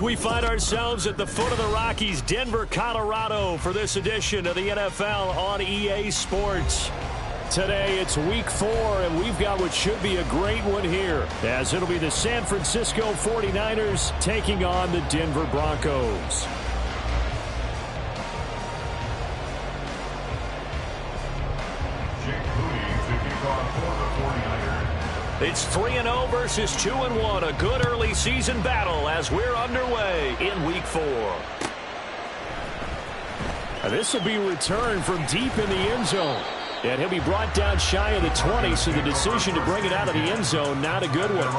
We find ourselves at the foot of the Rockies, Denver, Colorado, for this edition of the NFL on EA Sports. Today, it's week 4, and we've got what should be a great one here, as it'll be the San Francisco 49ers taking on the Denver Broncos. It's 3-0 versus 2-1, a good early season battle as we're underway in week 4. This will be returned from deep in the end zone. And he'll be brought down shy of the 20, so the decision to bring it out of the end zone, not a good one.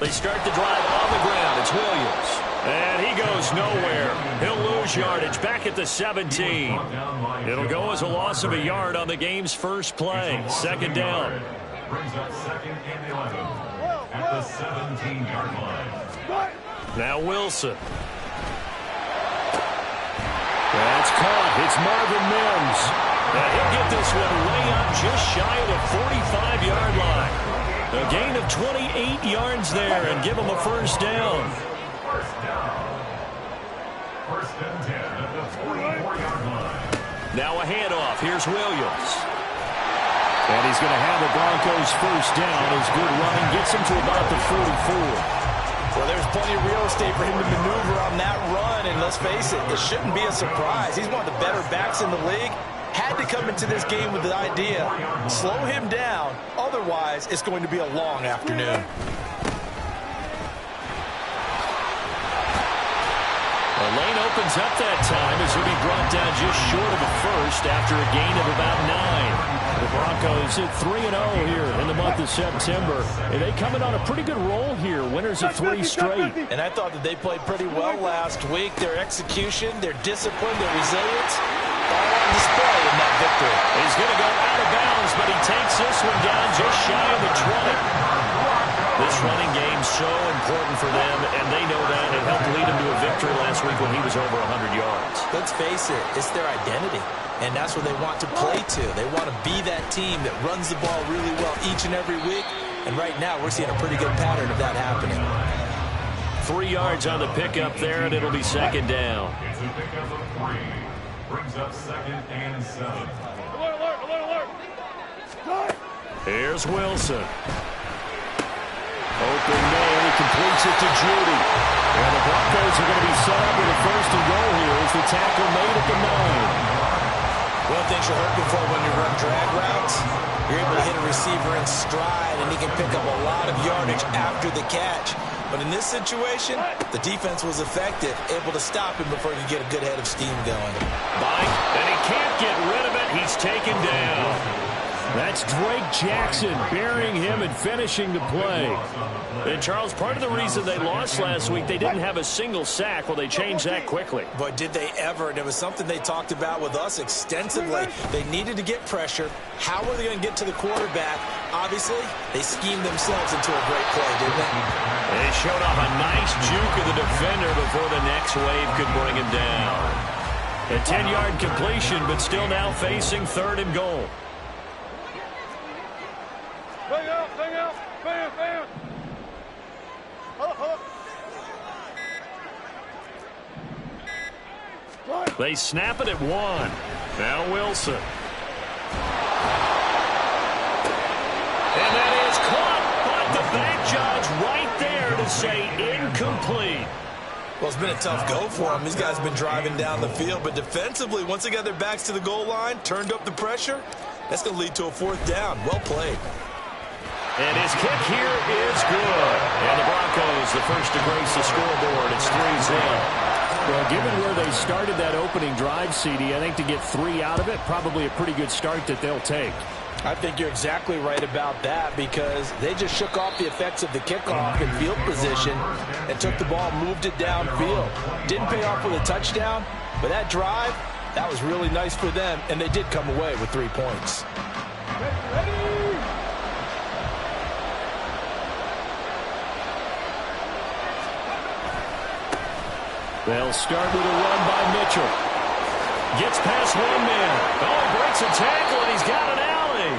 They start the drive on the ground. It's Williams. And he goes nowhere. He'll lose yardage back at the 17. It'll go as a loss of a yard on the game's first play. Second down. Brings up second and 11 at the 17-yard line. Now Wilson. That's caught. It's Marvin Mims. And he'll get this one way up just shy of the 45-yard line. A gain of 28 yards there and give him a first down. First down. First and 10 at the 44-yard line. Now a handoff. Here's Williams. And he's going to have the Broncos first down. His good running gets him to about the 44. Well, there's plenty of real estate for him to maneuver on that run. And let's face it, it shouldn't be a surprise. He's one of the better backs in the league. Had to come into this game with the idea, slow him down. Otherwise, it's going to be a long afternoon. The lane opens up that time as he'll be brought down just short of the first after a gain of about 9. The Broncos at 3-0 here in the month of September. And they come in on a pretty good roll here, winners of 3 straight. And I thought that they played pretty well last week. Their execution, their discipline, their resilience, all on display in that victory. He's going to go out of bounds, but he takes this one down just shy of the 20. This running game so important for them, and they know that. It helped lead him to a victory last week when he was over 100 yards. Let's face it, it's their identity, and that's what they want to play to. They want to be that team that runs the ball really well each and every week, and right now we're seeing a pretty good pattern of that happening. 3 yards on the pickup there, and it'll be second down. It's a pickup of 3. Brings up second and 7. Alert. Here's Wilson. Open man, he completes it to Judy. And the Broncos are going to be set up with a first and goal here as the tackle made at the 9. One thing you're hurting for when you run drag routes, you're able to hit a receiver in stride, and he can pick up a lot of yardage after the catch. But in this situation, the defense was effective, able to stop him before he could get a good head of steam going. Mike, and he can't get rid of it. He's taken down. That's Drake Jackson burying him and finishing the play. And, Charles, part of the reason they lost last week, they didn't have a single sack. Well, they changed that quickly. But did they ever? And it was something they talked about with us extensively. They needed to get pressure. How were they going to get to the quarterback? Obviously, they schemed themselves into a great play, didn't they? They showed off a nice juke of the defender before the next wave could bring him down. A 10-yard completion, but still now facing 3rd and goal. Bang out. They snap it at 1. Now Wilson. And that is caught, but the back judge right there to say incomplete. Well, it's been a tough go for them. These guys have been driving down the field, but defensively, once they got their backs to the goal line, turned up the pressure, that's going to lead to a 4th down. Well played. And his kick here is good. And the Broncos, the first to grace the scoreboard. It's 3-0. Well, given where they started that opening drive, CD, I think to get 3 out of it, probably a pretty good start that they'll take. I think you're exactly right about that because they just shook off the effects of the kickoff in field position and took the ball, moved it downfield. Didn't pay off with a touchdown, but that drive, that was really nice for them, and they did come away with 3 points. They'll start with a run by Mitchell. Gets past one man. Oh, he breaks a tackle, and he's got an alley.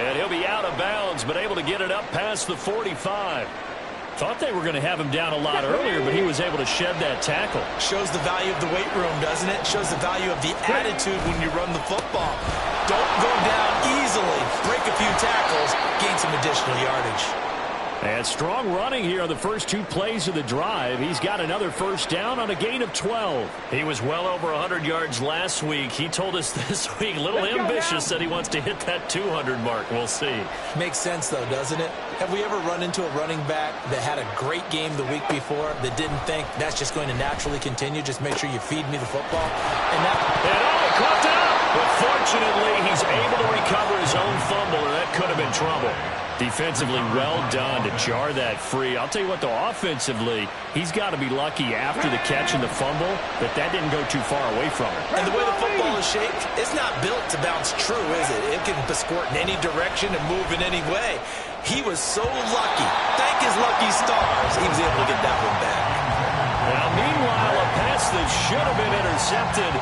And he'll be out of bounds, but able to get it up past the 45. Thought they were going to have him down a lot earlier, but he was able to shed that tackle. Shows the value of the weight room, doesn't it? Shows the value of the attitude when you run the football. Don't go down easily. Break a few tackles. Gain some additional yardage. And strong running here on the first 2 plays of the drive. He's got another first down on a gain of 12. He was well over 100 yards last week. He told us this week, a little ambitious, said he wants to hit that 200 mark. We'll see. Makes sense, though, doesn't it? Have we ever run into a running back that had a great game the week before that didn't think that's just going to naturally continue? Just make sure you feed me the football. And caught it up. But fortunately, he's able to recover his own fumble, and that could have been trouble. Defensively, well done to jar that free. I'll tell you what, though, offensively, he's got to be lucky after the catch and the fumble that didn't go too far away from him. And the way the football is shaped, it's not built to bounce true, is it? It can squirt in any direction and move in any way. He was so lucky. Thank his lucky stars. He was able to get that one back. Now, meanwhile, a pass that should have been intercepted,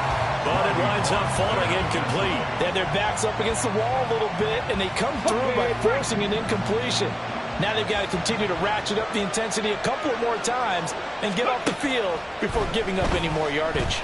but it winds up falling incomplete. They had their backs up against the wall a little bit, and they come through by forcing an incompletion. Now they've got to continue to ratchet up the intensity a couple of more times and get off the field before giving up any more yardage.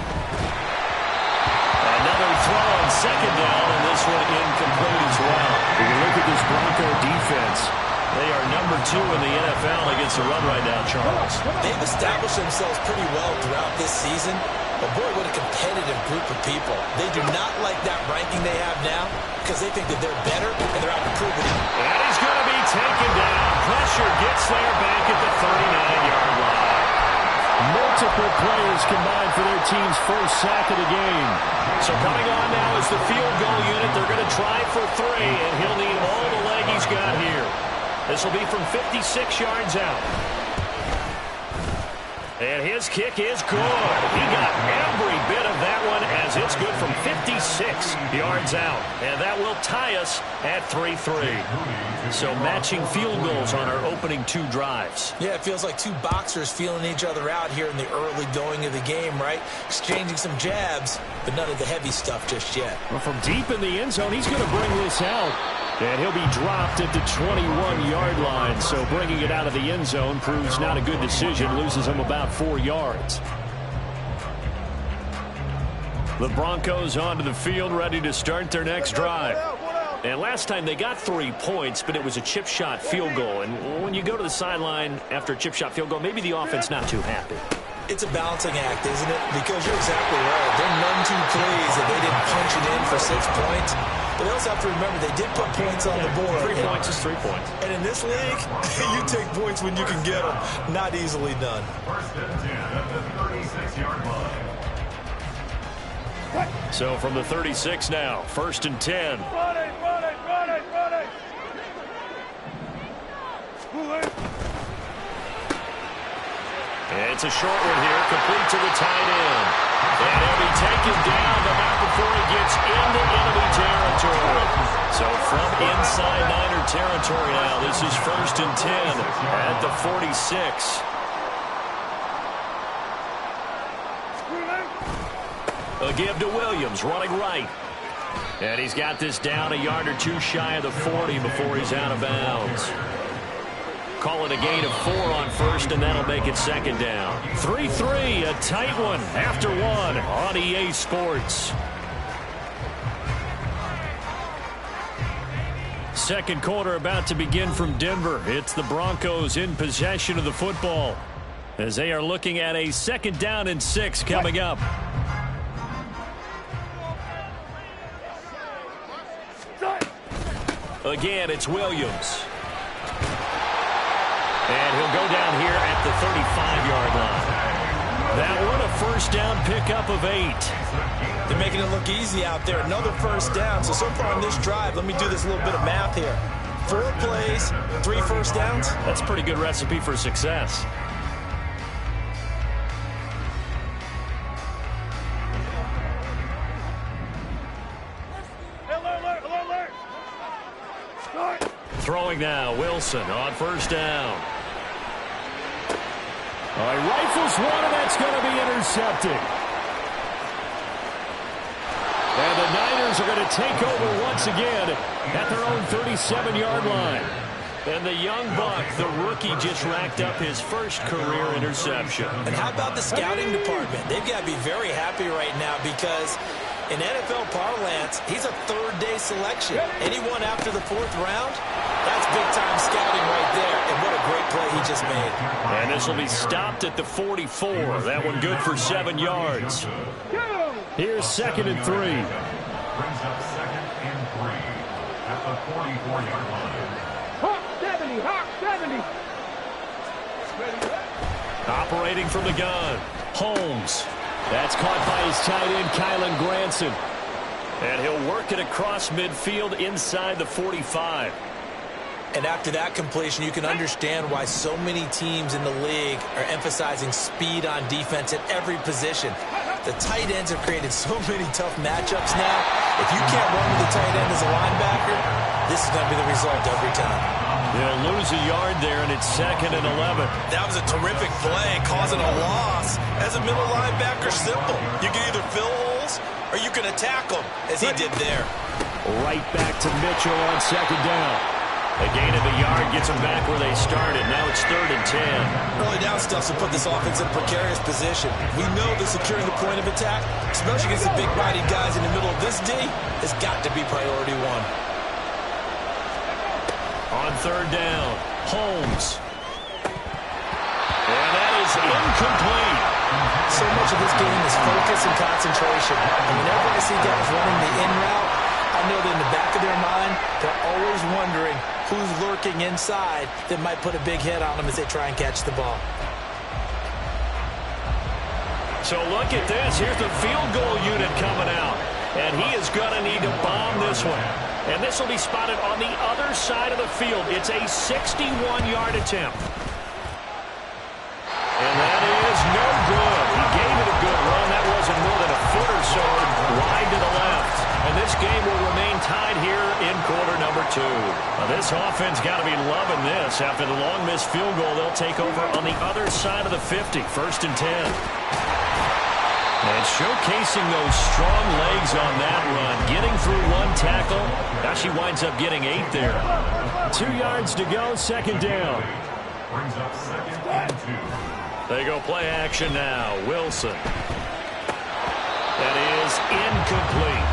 Another throw on second down, and this one incomplete as well. When you look at this Bronco defense, they are number 2 in the NFL against the run right now, Charles. They've established themselves pretty well throughout this season. But boy, what a competitive group of people. They do not like that ranking they have now because they think that they're better and they're out to prove it. And he's going to be taken down. Pressure gets there back at the 39-yard line. Multiple players combined for their team's first sack of the game. So coming on now is the field goal unit. They're going to try for 3, and he'll need all the leg he's got here. This will be from 56 yards out. And his kick is good. He got every bit of that one as it's good from 56 yards out. And that will tie us at 3-3. So matching field goals on our opening 2 drives. Yeah, it feels like 2 boxers feeling each other out here in the early going of the game, right? Exchanging some jabs, but none of the heavy stuff just yet. Well, from deep in the end zone, he's going to bring this out. And he'll be dropped at the 21-yard line. So bringing it out of the end zone proves not a good decision. Loses him about 4 yards. The Broncos onto the field, ready to start their next drive. And last time they got 3 points, but it was a chip shot field goal. And when you go to the sideline after a chip shot field goal, maybe the offense not too happy. It's a balancing act, isn't it? Because you're exactly right. They're none too pleased that they didn't punch it in for 6 points. But they also have to remember they did put points on the board. 3 points is 3 points. And in this league, you take points when you can get them. Not easily done. First and 10 at the 36-yard line. So from the 36 now, first and 10. Run it. It's a short one here, complete to the tight end. And he'll be taken down, but not before he gets into enemy territory. So from inside Niner territory now, this is first and 10 at the 46. A give to Williams, running right. And he's got this down a yard or 2 shy of the 40 before he's out of bounds. Call it a gain of 4 on first, and that'll make it second down. 3-3, a tight one after 1 on EA Sports. Second quarter about to begin from Denver. It's the Broncos in possession of the football as they are looking at a 2nd down and 6 coming up. Again, it's Williams. And he'll go down here at the 35-yard line. That one a first down pickup of 8. They're making it look easy out there. Another first down. So far on this drive, let me do this little bit of math here. 4 plays, 3 first downs. That's a pretty good recipe for success. Throwing now, Wilson on first down. Oh, he rifles one, and that's going to be intercepted. And the Niners are going to take over once again at their own 37-yard line. And the young buck, the rookie, just racked up his first career interception. And how about the scouting department? They've got to be very happy right now because in NFL parlance, he's a third-day selection. Anyone after the fourth round, that's big-time scouting right there. And what a great play he just made. And this will be stopped at the 44. That one good for 7 yards. Here's 2nd and 3. Brings up 2nd and 3 at the 44-yard line. Hawk 70, Hawk 70. Operating from the gun, Holmes. That's caught by his tight end, Kylan Granson. And he'll work it across midfield inside the 45. And after that completion, you can understand why so many teams in the league are emphasizing speed on defense at every position. The tight ends have created so many tough matchups now. If you can't run with the tight end as a linebacker, this is going to be the result every time. They'll lose a yard there, and it's 2nd and 11. That was a terrific play, causing a loss. As a middle linebacker, simple. You can either fill holes or you can attack them, as he did there. Right back to Mitchell on 2nd down. A gain of a yard gets them back where they started. Now it's 3rd and 10. Early down stuff to put this offense in a precarious position. We know that securing the point of attack, especially against the big-bodied guys in the middle of this D, has got to be priority one. On 3rd down, Holmes. And that is incomplete. So much of this game is focus and concentration. And whenever I see guys running the in route, I know that in the back of their mind, they're always wondering who's lurking inside that might put a big hit on them as they try and catch the ball. So look at this. Here's the field goal unit coming out. And he is going to need to bomb this one. And this will be spotted on the other side of the field. It's a 61-yard attempt. And that is no good. He gave it a good run. That wasn't more than a foot or so wide to the left. And this game will remain tied here in quarter number 2. Now this offense got to be loving this. After the long missed field goal, they'll take over on the other side of the 50. 1st and 10. And showcasing those strong legs on that run. Getting through one tackle. Now she winds up getting 8 there. 2 yards to go, 2nd down. Brings up 2nd and 2. They go play action now. Wilson. That is incomplete.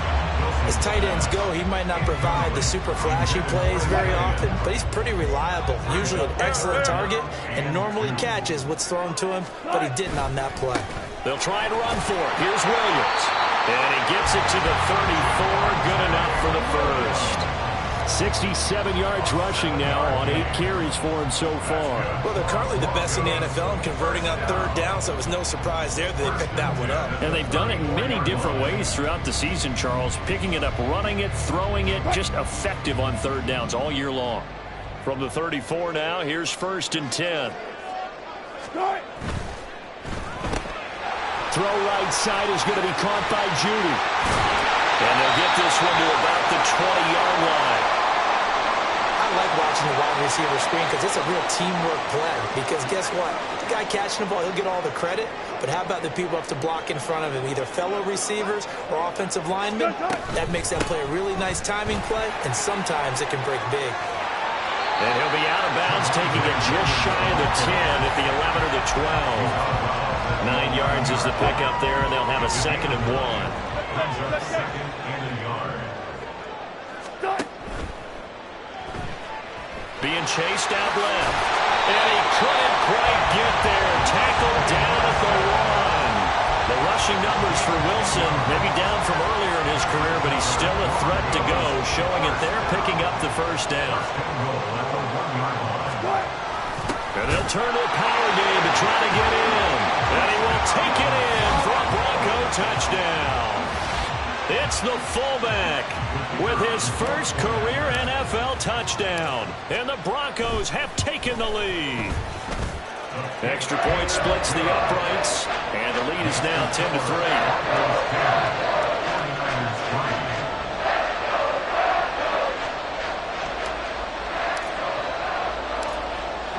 As tight ends go, he might not provide the super flashy plays very often, but he's pretty reliable. Usually an excellent target and normally catches what's thrown to him, but he didn't on that play. They'll try and run for it. Here's Williams. And he gets it to the 34. Good enough for the first. 67 yards rushing now on 8 carries for him so far. Well, they're currently the best in the NFL in converting on 3rd down, so it was no surprise there that they picked that one up. And they've done it in many different ways throughout the season, Charles. Picking it up, running it, throwing it, just effective on 3rd downs all year long. From the 34 now, here's 1st and 10. Throw right side is going to be caught by Judy. And they'll get this one to about the 20-yard line. I like watching the wide receiver screen because it's a real teamwork play. Because guess what? The guy catching the ball, he'll get all the credit. But how about the people up to block in front of him, either fellow receivers or offensive linemen? That makes that play a really nice timing play, and sometimes it can break big. And he'll be out of bounds, taking it just shy of the 10 at the 11 or the 12. 9 yards is the pickup there, and they'll have a 2nd and 1. Second and a yard. Being chased out left. And he couldn't quite get there. Tackled down at the 1. The rushing numbers for Wilson, maybe down from earlier in his career, but he's still a threat to go, showing it there, picking up the 1st down. And they'll turn to a power game to try to get in. And he will take it in for a Bronco touchdown. It's the fullback with his first career NFL touchdown. And the Broncos have taken the lead. Extra point splits the uprights. And the lead is now 10-3.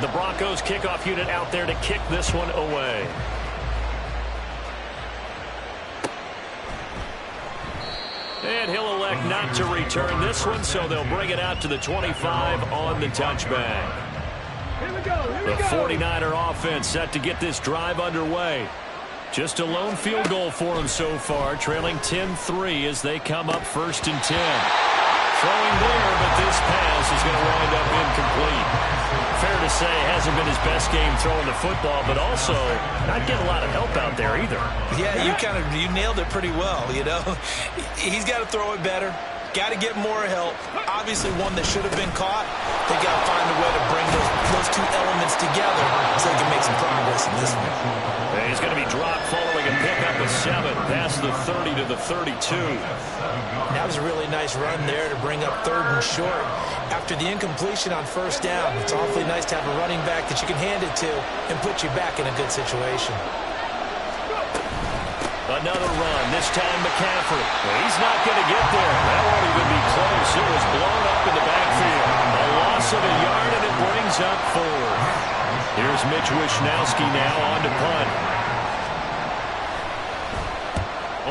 The Broncos kickoff unit out there to kick this one away. And he'll elect not to return this one, so they'll bring it out to the 25 on the touchback. The 49er offense set to get this drive underway. Just a lone field goal for them so far, trailing 10-3 as they come up 1st and 10. Throwing there, but this pass is going to wind up incomplete. Fair to say, hasn't been his best game throwing the football, but also not getting a lot of help out there either. Yeah, you nailed it pretty well, you know. He's got to throw it better. Got to get more help. Obviously one that should have been caught. They got to find a way to bring those two elements together so they can make some progress in this one. And he's going to be dropped following a pickup of 7 past the 30 to the 32. That was a really nice run there to bring up 3rd and short. After the incompletion on 1st down, it's awfully nice to have a running back that you can hand it to and put you back in a good situation. Another run, this time McCaffrey. Well, he's not going to get there. That won't even be close. It was blown up in the backfield. A loss of a yard, and it brings up 4. Here's Mitch Wishnowski now on to punt.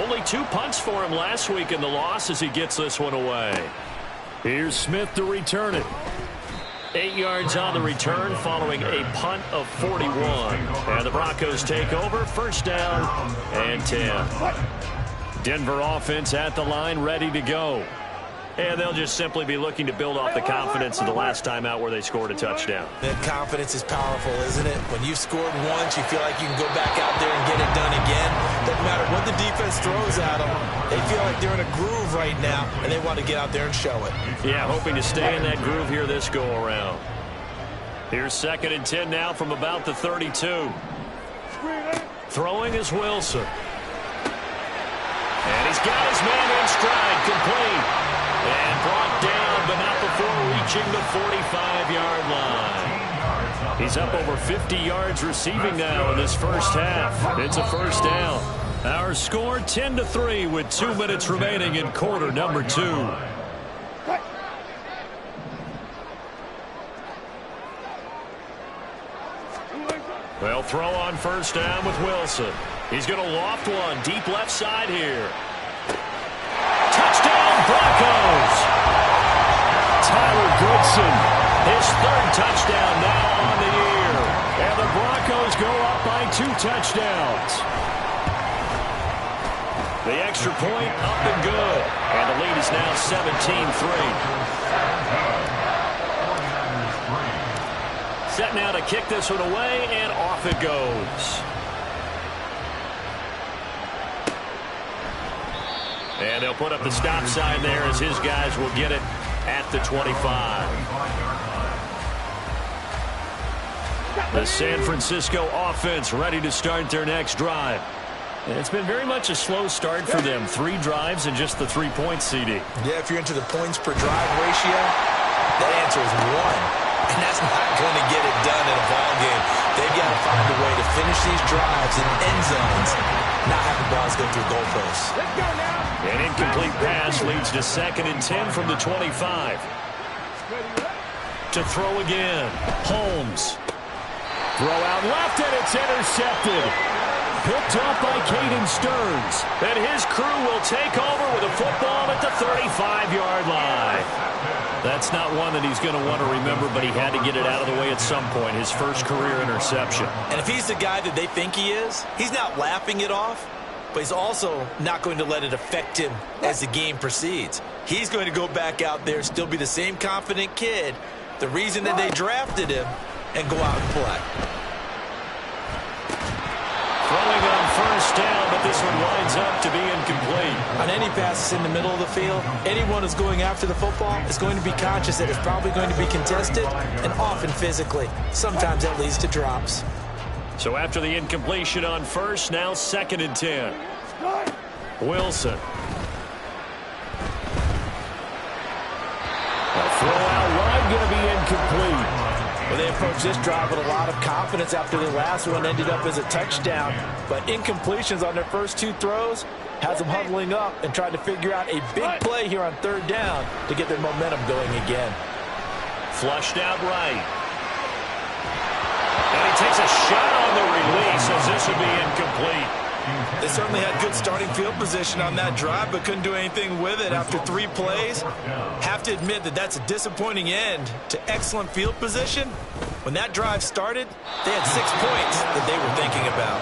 Only 2 punts for him last week in the loss as he gets this one away. Here's Smith to return it. 8 yards on the return following a punt of 41. And the Broncos take over, 1st down and 10. Denver offense at the line, ready to go. And they'll just simply be looking to build off the confidence of the last time out where they scored a touchdown. That confidence is powerful, isn't it? When you've scored once, you feel like you can go back out there and get it done again. Doesn't matter what the defense throws at them. They feel like they're in a groove right now, and they want to get out there and show it. Yeah, hoping to stay in that groove here this go-around. Here's 2nd and 10 now from about the 32. Throwing is Wilson. And he's got his man in stride, complete. And brought down, but not before reaching the 45-yard line. He's up over 50 yards receiving now in this 1st half. It's a 1st down. Our score 10-3 with 2 minutes remaining in quarter number 2. Well, throw on 1st down with Wilson. He's going to loft one deep left side here. Touchdown, Broncos! Tyler Goodson, his 3rd touchdown now on the year. And the Broncos go up by 2 touchdowns. The extra point up and good. And the lead is now 17-3. Set now to kick this one away, and off it goes. And they'll put up the stop sign there as his guys will get it at the 25. The San Francisco offense ready to start their next drive. And it's been very much a slow start for them. 3 drives and just the 3-point CD. Yeah, if you're into the points per drive ratio, that answer is 1. And that's not going to get it done in a ball game. They've got to find a way to finish these drives in end zones, not have the balls go through goalposts. Let's go now. An incomplete pass leads to 2nd and 10 from the 25. To throw again. Holmes. Throw out left, and it's intercepted. Picked up by Caden Stearns. And his crew will take over with a football at the 35-yard line. That's not one that he's going to want to remember, but he had to get it out of the way at some point. His first career interception. And if he's the guy that they think he is, he's not laughing it off, but he's also not going to let it affect him as the game proceeds. He's going to go back out there, still be the same confident kid, the reason that they drafted him, and go out and play. Throwing on 1st down, but this one winds up to be incomplete. On any passes in the middle of the field, anyone who's going after the football is going to be conscious that it's probably going to be contested, and often physically. Sometimes that leads to drops. So after the incompletion on 1st, now 2nd and 10. Wilson. A throw out wide, going to be incomplete. Well, they approached this drive with a lot of confidence after the last one ended up as a touchdown. But incompletions on their first 2 throws has them huddling up and trying to figure out a big play here on 3rd down to get their momentum going again. Flushed out right. And the release as this will be incomplete. They certainly had good starting field position on that drive, but couldn't do anything with it after 3 plays. Have to admit that that's a disappointing end to excellent field position. When that drive started, they had 6 points that they were thinking about.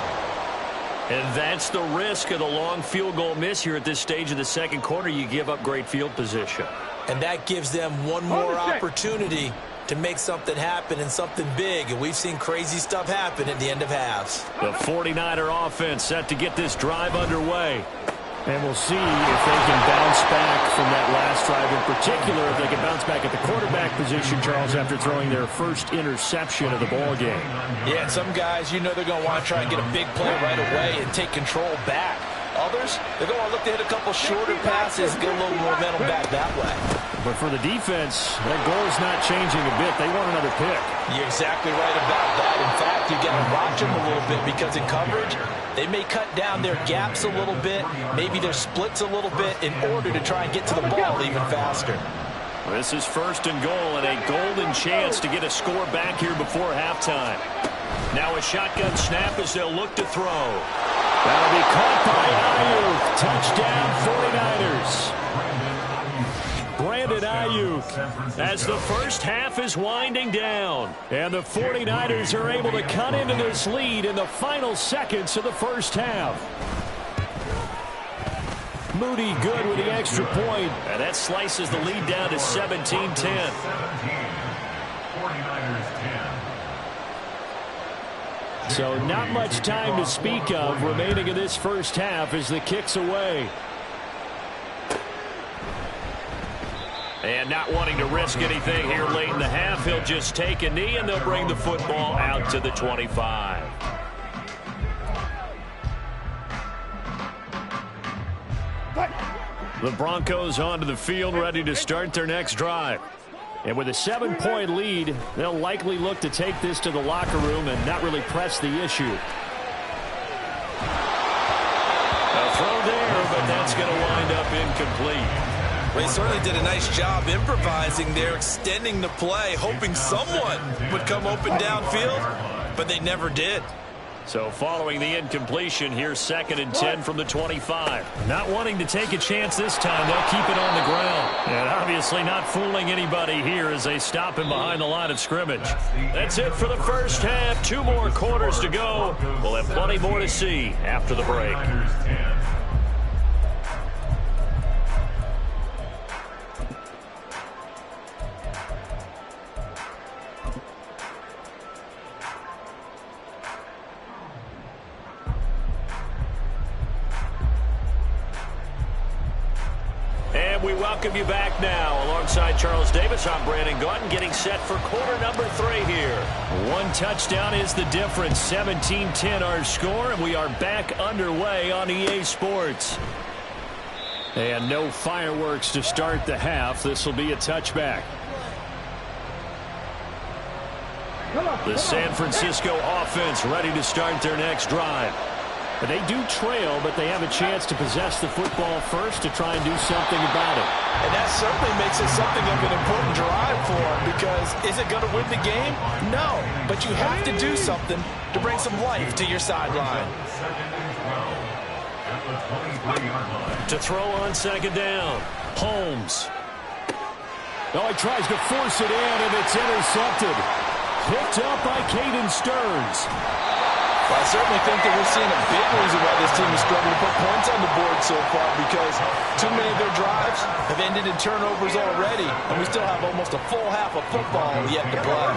And that's the risk of the long field goal miss here at this stage of the second quarter. You give up great field position. And that gives them one more opportunity to make something happen and something big. And we've seen crazy stuff happen at the end of halves. The 49er offense set to get this drive underway. And we'll see if they can bounce back from that last drive. In particular, if they can bounce back at the quarterback position, Charles, after throwing their first interception of the ball game. Yeah, and some guys, you know they're going to want to try and get a big play right away and take control back. Others, they're going to want to look to hit a couple shorter passes, get a little momentum back that way. But for the defense, that goal is not changing a bit. They want another pick. You're exactly right about that. In fact, you got to watch them a little bit because in coverage, they may cut down their gaps a little bit, maybe their splits a little bit in order to try and get to the ball even faster. This is 1st and goal and a golden chance to get a score back here before halftime. Now a shotgun snap as they'll look to throw. That'll be caught by Ayuk. Touchdown 49ers. Brandon Ayuk as the first half is winding down. And the 49ers are able to cut into this lead in the final seconds of the first half. Moody good with the extra point. And that slices the lead down to 17-10. 49ers 10. So not much time to speak of remaining in this first half as the kick's away. And not wanting to risk anything here late in the half, he'll just take a knee and they'll bring the football out to the 25. The Broncos onto the field ready to start their next drive. And with a 7-point lead, they'll likely look to take this to the locker room and not really press the issue. A throw there, but that's going to wind up incomplete. They certainly did a nice job improvising there, extending the play, hoping someone would come open downfield, but they never did. So following the incompletion, here's 2nd and 10 from the 25. Not wanting to take a chance this time, they'll keep it on the ground. And obviously not fooling anybody here as they stop him behind the line of scrimmage. That's it for the first half. 2 more quarters to go. We'll have plenty more to see after the break. And we welcome you back now. Alongside Charles Davis, I'm Brandon Gaudin, getting set for quarter number 3 here. 1 touchdown is the difference. 17-10 our score, and we are back underway on EA Sports. And no fireworks to start the half. This will be a touchback. The San Francisco offense ready to start their next drive. They do trail, but they have a chance to possess the football first to try and do something about it. And that certainly makes it something of an important drive for them, because is it going to win the game? No, but you have to do something to bring some life to your sideline. To throw on 2nd down, Holmes. Oh, he tries to force it in, and it's intercepted. Picked up by Caden Stearns. Well, I certainly think that we're seeing a big reason why this team is struggling to put points on the board so far, because too many of their drives have ended in turnovers already, and we still have almost a full half of football yet to play.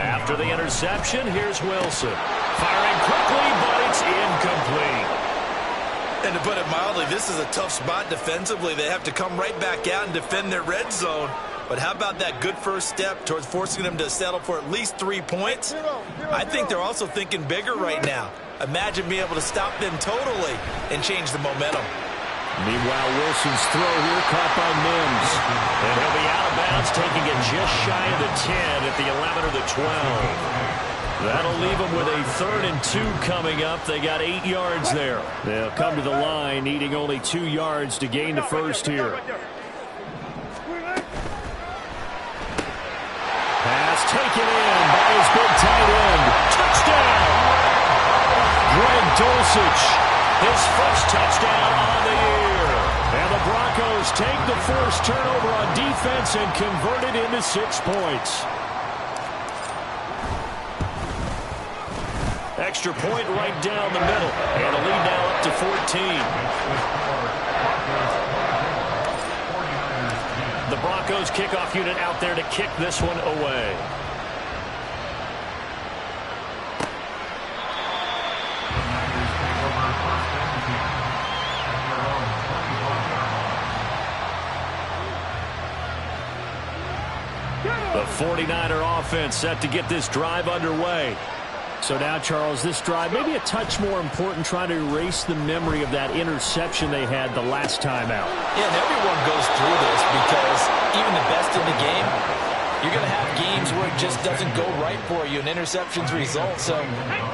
After the interception, here's Wilson. Firing quickly, but it's incomplete. And to put it mildly, this is a tough spot defensively. They have to come right back out and defend their red zone. But how about that good first step towards forcing them to settle for at least 3 points? I think they're also thinking bigger right now. Imagine being able to stop them totally and change the momentum. Meanwhile, Wilson's throw here caught by Mims. And he'll be out of bounds, taking it just shy of the 10 at the 11 or the 12. That'll leave them with a 3rd and 2 coming up. They got 8 yards there. They'll come to the line, needing only 2 yards to gain the first here. Pass taken in by his big tight end. Greg Dulcich, his first touchdown on the year. And the Broncos take the forced turnover on defense and convert it into 6 points. Extra point right down the middle. And a lead now up to 14. The Broncos kickoff unit out there to kick this one away. The 49er offense set to get this drive underway. So now, Charles, this drive maybe a touch more important, trying to erase the memory of that interception they had the last time out. Yeah, and everyone goes through this because even the best in the game, you're going to have games where it just doesn't go right for you and interceptions result. So,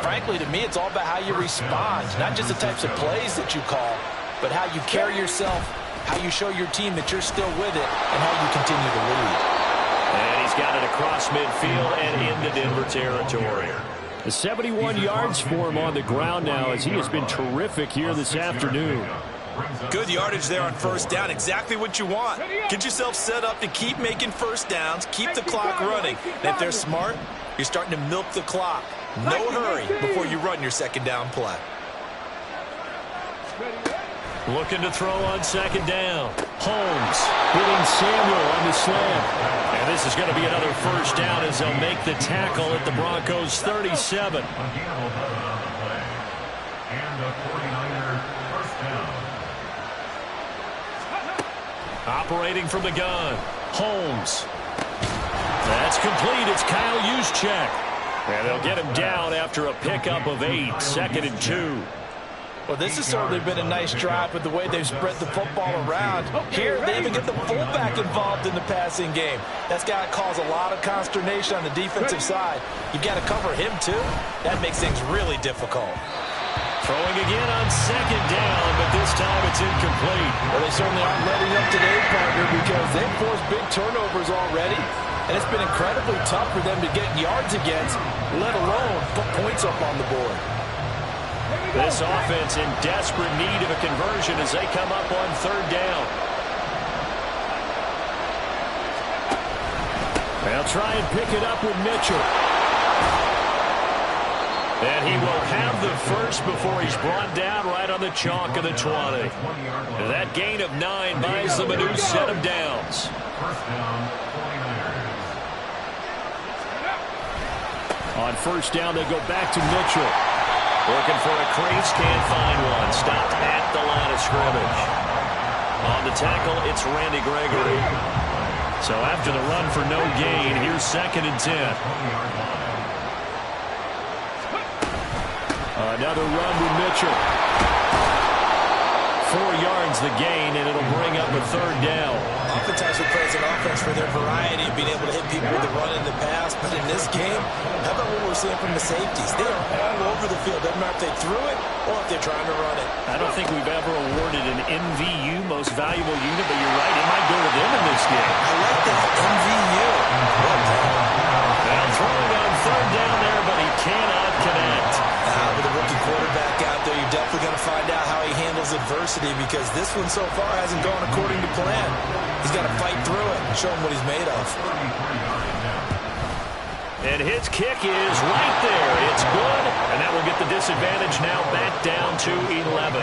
frankly, to me, it's all about how you respond, not just the types of plays that you call, but how you carry yourself, how you show your team that you're still with it, and how you continue to lead. And he's got it across midfield and into Denver territory. 71 yards for him on the ground now, as he has been terrific here this afternoon. Good yardage there on first down. Exactly what you want. Get yourself set up to keep making first downs, keep the clock running. And if they're smart, you're starting to milk the clock. No hurry before you run your second down play. Looking to throw on second down. Holmes hitting Samuel on the slam. And this is going to be another first down as they'll make the tackle at the Broncos' 37. Operating from the gun. Holmes. That's complete. It's Kyle Juszczyk. And they'll get him down after a pickup of 8. 2nd and 2. Well, this has certainly been a nice drive with the way they've spread the football around. Here, they even get the fullback involved in the passing game. That's got to cause a lot of consternation on the defensive side. You've got to cover him, too. That makes things really difficult. Throwing again on second down, but this time it's incomplete. Well, they certainly aren't letting up today, partner, because they've forced big turnovers already. And it's been incredibly tough for them to get yards against, let alone put points up on the board. This offense in desperate need of a conversion as they come up on third down. They'll try and pick it up with Mitchell. And he will have the first before he's brought down right on the chalk of the 20. And that gain of 9 buys them a new set of downs. On first down, they go back to Mitchell. Looking for a crease, can't find one. Stopped at the line of scrimmage. On the tackle, it's Randy Gregory. So after the run for no gain, here's 2nd and 10. Another run with Mitchell. 4 yards the gain, and it'll bring up a third down. Oftentimes we praise an offense for their variety of being able to hit people with the run in the pass, but in this game, how about what we're seeing from the safeties? They are all over the field. Doesn't matter if they threw it or if they're trying to run it. I don't think we've ever awarded an MVU, most valuable unit, but you're right, it might go to them in this game. I like that, MVU. Now throwing on third down there, but he cannot connect. With a rookie quarterback out there, you're definitely going to find out how he handles adversity, because this one so far hasn't gone according to plan. He's got to fight through it and show him what he's made of. And his kick is right there. It's good, and that will get the disadvantage now back down to 11.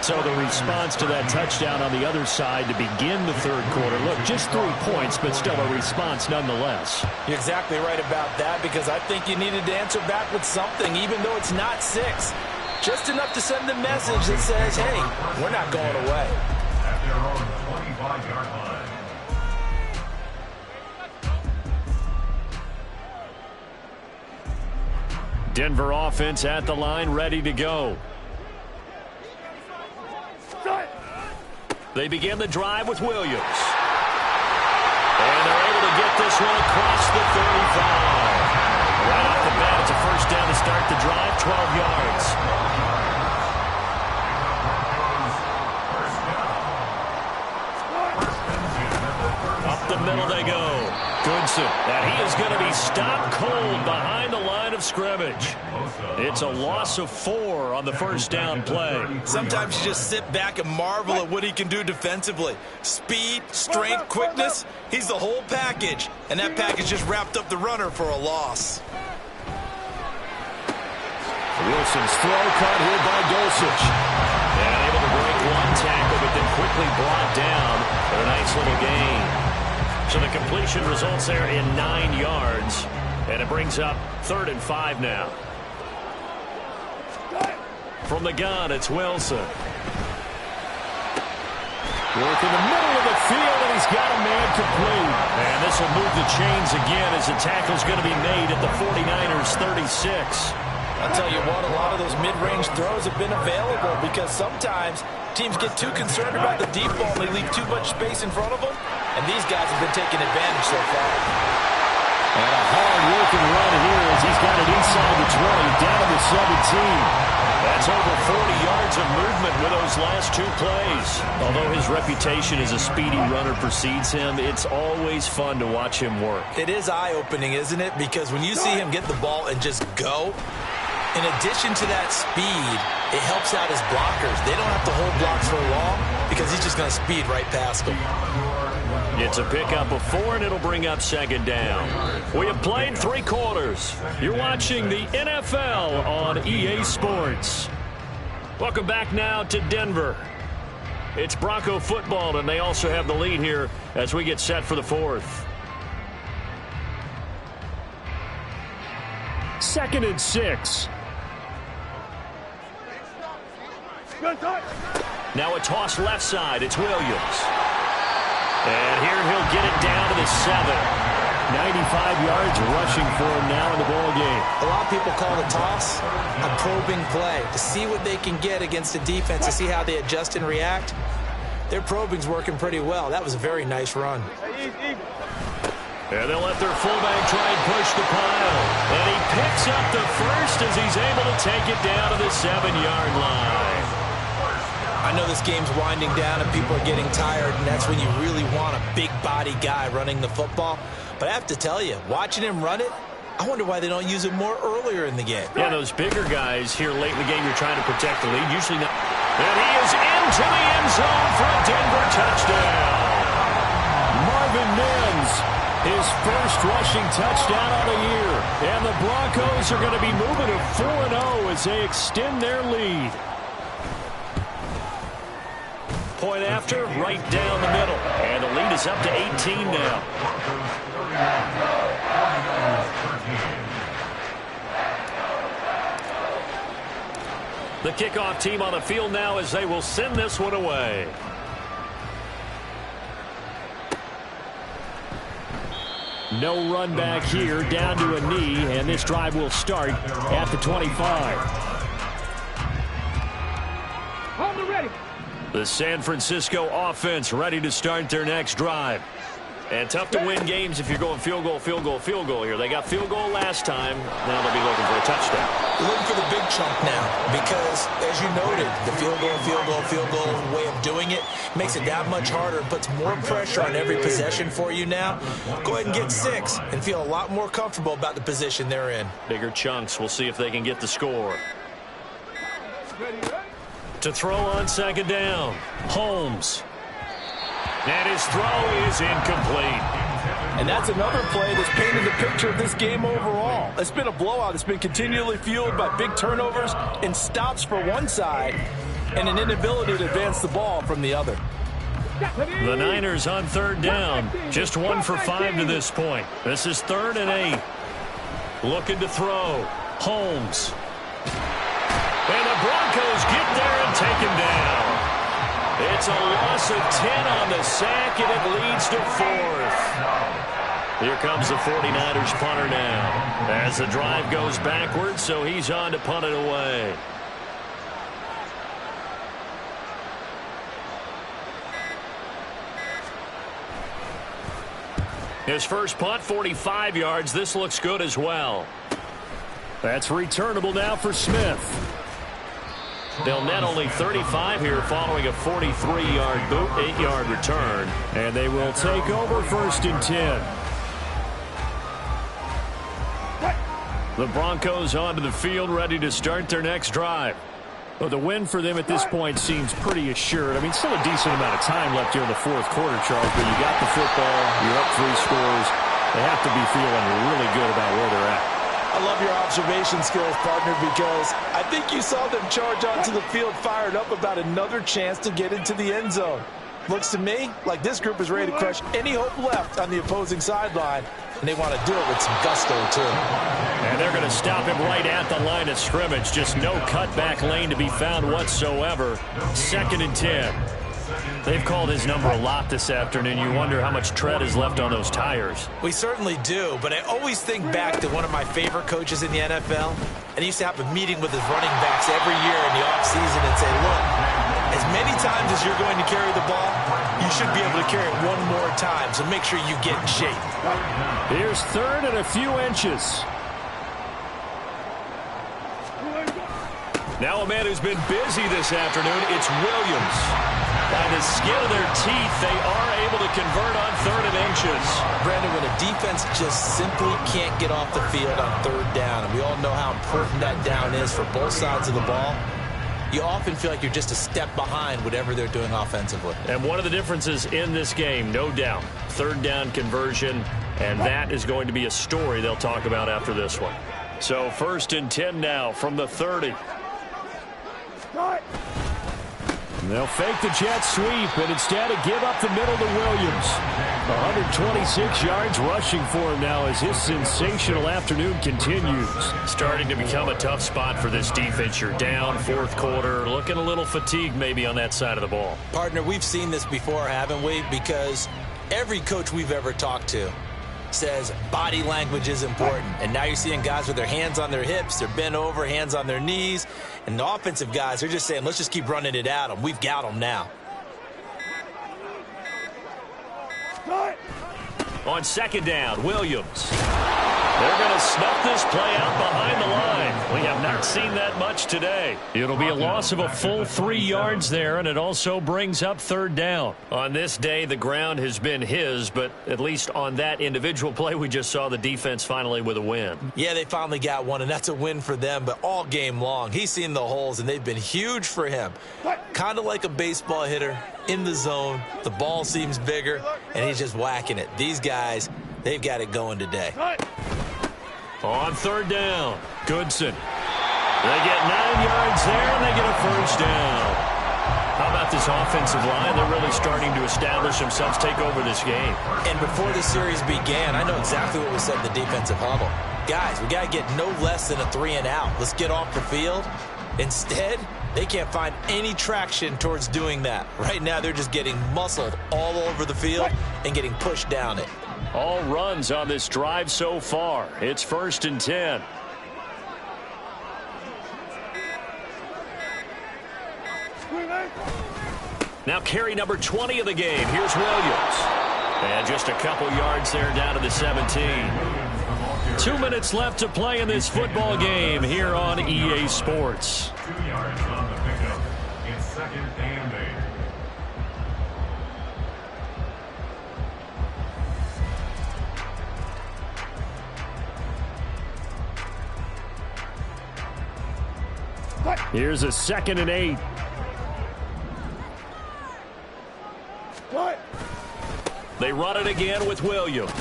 So the response to that touchdown on the other side to begin the third quarter. Look, just 3 points, but still a response nonetheless. You're exactly right about that, because I think you needed to answer back with something, even though it's not 6. Just enough to send a message that says, hey, we're not going away. At their own 25-yard line. Denver offense at the line, ready to go. They begin the drive with Williams. And they're able to get this one across the 35. Right off the bat, it's a first down to start the drive, 12 yards. Up the middle they go. Goodson. And he is going to be stopped cold behind the line of of scrimmage. It's a loss of 4 on the first down play. Sometimes you just sit back and marvel at what he can do defensively. Speed, strength, quickness, he's the whole package. And that package just wrapped up the runner for a loss. Wilson's throw caught here by Dulcich. And able to break one tackle, but then quickly brought down for a nice little gain. So the completion results there in 9 yards. And it brings up 3rd and 5 now. From the gun, it's Wilson. Work in the middle of the field, and he's got a man complete. And this will move the chains again as the tackle's going to be made at the 49ers' 36. I'll tell you what, a lot of those mid-range throws have been available because sometimes teams get too concerned about the deep ball and they leave too much space in front of them. And these guys have been taking advantage so far. And a hard-working run here as he's got it inside the 20, down to the 17. That's over 40 yards of movement with those last 2 plays. Although his reputation as a speedy runner precedes him, it's always fun to watch him work. It is eye-opening, isn't it? Because when you see him get the ball and just go, in addition to that speed, it helps out his blockers. They don't have to hold blocks for long because he's just going to speed right past them. It's a pickup of 4, and it'll bring up 2nd down. We have played 3 quarters. You're watching the NFL on EA Sports. Welcome back now to Denver. It's Bronco football, and they also have the lead here as we get set for the 4th. 2nd and 6. Now a toss left side. It's Williams. And here he'll get it down to the 7. 95 yards rushing for him now in the ball game. A lot of people call the toss a probing play to see what they can get against the defense, to see how they adjust and react. Their probing's working pretty well. That was a very nice run. And they'll let their fullback try and push the pile. And he picks up the first as he's able to take it down to the 7-yard line. I know this game's winding down and people are getting tired, and that's when you really want a big-body guy running the football. But I have to tell you, watching him run it, I wonder why they don't use it more earlier in the game. Yeah, those bigger guys here late in the game, you're trying to protect the lead. Usually not. And he is into the end zone for a Denver touchdown. Marvin Mims, his first rushing touchdown of the year. And the Broncos are going to be moving to 4-0 as they extend their lead. Point after, right down the middle. And the lead is up to 18 now. The kickoff team on the field now as they will send this one away. No run back here, down to a knee, and this drive will start at the 25. Hold it ready. The San Francisco offense ready to start their next drive. And tough to win games if you're going field goal, field goal, field goal here. They got field goal last time. Now they'll be looking for a touchdown. You're looking for the big chunk now because, as you noted, the field goal way of doing it makes it that much harder and puts more pressure on every possession for you now. Go ahead and get 6 and feel a lot more comfortable about the position they're in. Bigger chunks. We'll see if they can get the score. To throw on second down, Holmes. And his throw is incomplete. And that's another play that's painted the picture of this game overall. It's been a blowout. It's been continually fueled by big turnovers and stops for one side and an inability to advance the ball from the other. The Niners on third down. Just 1 for 5 to this point. This is 3rd and 8. Looking to throw. Holmes. And the Broncos get there and take him down. It's a loss of 10 on the sack, and it leads to 4th. Here comes the 49ers punter now. As the drive goes backwards, so he's on to punt it away. His first punt, 45 yards. This looks good as well. That's returnable now for Smith. They'll net only 35 here following a 43-yard boot, 8-yard return. And they will take over 1st and 10. The Broncos onto the field, ready to start their next drive. Well, the win for them at this point seems pretty assured. I mean, still a decent amount of time left here in the fourth quarter, Charles, but you got the football, you're up 3 scores. They have to be feeling really good about where they're at. I love your observation skills, partner, because I think you saw them charge onto the field fired up about another chance to get into the end zone. Looks to me like this group is ready to crush any hope left on the opposing sideline, and they want to do it with some gusto, too. And they're going to stop him right at the line of scrimmage. Just no cutback lane to be found whatsoever. 2nd and 10. They've called his number a lot this afternoon. You wonder how much tread is left on those tires. We certainly do, but I always think back to one of my favorite coaches in the NFL, and he used to have a meeting with his running backs every year in the offseason and say, look, as many times as you're going to carry the ball, you should be able to carry it one more time, so make sure you get in shape. Here's 3rd and a few inches. Now a man who's been busy this afternoon, it's Williams. By the skin of their teeth, they are able to convert on 3rd and inches. Brandon, when a defense just simply can't get off the field on 3rd down, and we all know how important that down is for both sides of the ball, you often feel like you're just a step behind whatever they're doing offensively. And one of the differences in this game, no doubt, 3rd down conversion, and that is going to be a story they'll talk about after this one. So 1st and 10 now from the 30. They'll fake the jet sweep and instead give up the middle to Williams. 126 yards rushing for him now as his sensational afternoon continues. Starting to become a tough spot for this defense. You're down 4th quarter, looking a little fatigued maybe on that side of the ball. Partner, we've seen this before, haven't we? Because every coach we've ever talked to says body language is important. And now you're seeing guys with their hands on their hips, they're bent over, hands on their knees. And the offensive guys, they're just saying, let's just keep running it at them. We've got them now. On 2nd down, Williams. They're going to snuff this play out behind the line. We have not seen that much today. It'll be a loss of a full 3 yards there, and it also brings up 3rd down. On this day, the ground has been his, but at least on that individual play, we just saw the defense finally with a win. Yeah, they finally got one, and that's a win for them, but all game long, he's seen the holes, and they've been huge for him. Kind of like a baseball hitter in the zone. The ball seems bigger, and he's just whacking it. These guys, they've got it going today. On 3rd down, Goodson. They get 9 yards there, and they get a 1st down. How about this offensive line? They're really starting to establish themselves, take over this game. And before the series began, I know exactly what was said in the defensive huddle. Guys, we got to get no less than a 3 and out. Let's get off the field. Instead, they can't find any traction towards doing that. Right now, they're just getting muscled all over the field and getting pushed down it. All runs on this drive so far. It's 1st and 10. Now carry number 20 of the game. Here's Williams. And just a couple yards there down to the 17. 2 minutes left to play in this football game here on EA Sports. 2 yards on the pickup. It's 2nd and 8. Here's a 2nd and 8. They run it again with Williams.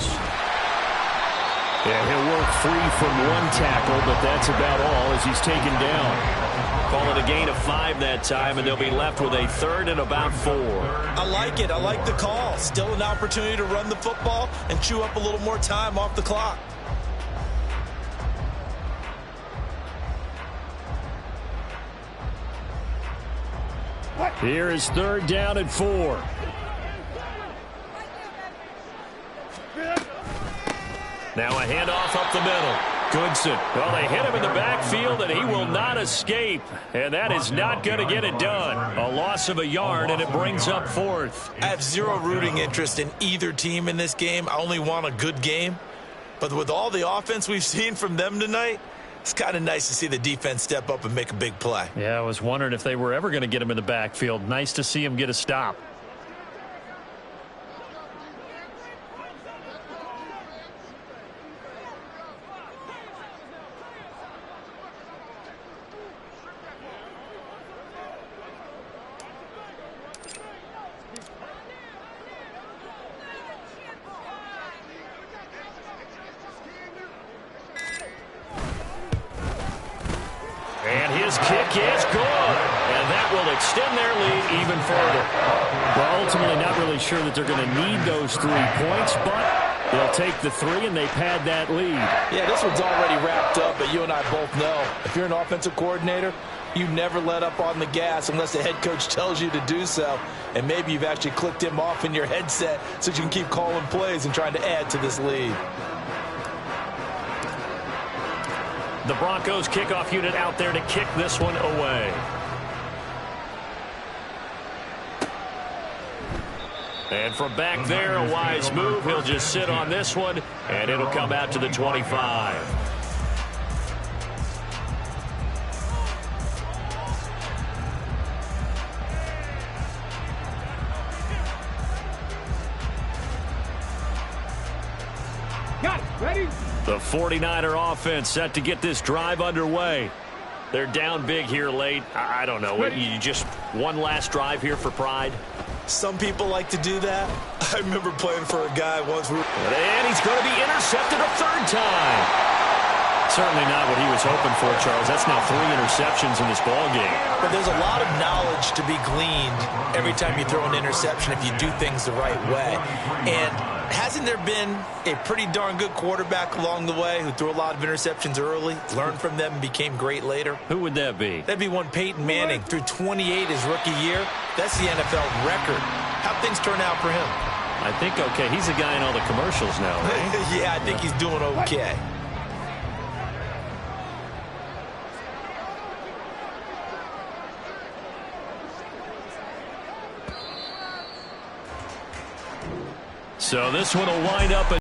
Yeah, he'll work free from one tackle, but that's about all as he's taken down. Call it a gain of 5 that time, and they'll be left with a 3rd and about 4. I like it. I like the call. Still an opportunity to run the football and chew up a little more time off the clock. Here is 3rd down and 4. Now a handoff up the middle. Goodson. Well, they hit him in the backfield, and he will not escape. And that is not going to get it done. A loss of a yard, and it brings up 4th. I have zero rooting interest in either team in this game. I only want a good game. But with all the offense we've seen from them tonight, it's kind of nice to see the defense step up and make a big play. Yeah, I was wondering if they were ever going to get him in the backfield. Nice to see him get a stop. This kick is good, and that will extend their lead even further. Well, ultimately not really sure that they're going to need those 3 points, but they'll take the 3 and they pad that lead. Yeah, this one's already wrapped up, but you and I both know if you're an offensive coordinator, you never let up on the gas unless the head coach tells you to do so. And maybe you've actually clicked him off in your headset so you can keep calling plays and trying to add to this lead. The Broncos kickoff unit out there to kick this one away. And from back there, a wise move. He'll just sit on this one, and it'll come out to the 25. Got it. Ready? The 49er offense set to get this drive underway. They're down big here late. I don't know. You just one last drive here for pride? Some people like to do that. I remember playing for a guy once. And he's going to be intercepted a 3rd time. Certainly not what he was hoping for, Charles. That's now 3 interceptions in this ball game. But there's a lot of knowledge to be gleaned every time you throw an interception if you do things the right way. And hasn't there been a pretty darn good quarterback along the way who threw a lot of interceptions early, learned from them, and became great later? Who would that be? That'd be one Peyton Manning. Threw 28 his rookie year. That's the NFL record. How'd things turn out for him? I think okay. He's a guy in all the commercials now, right? Yeah, I think he's doing okay. So this one will wind up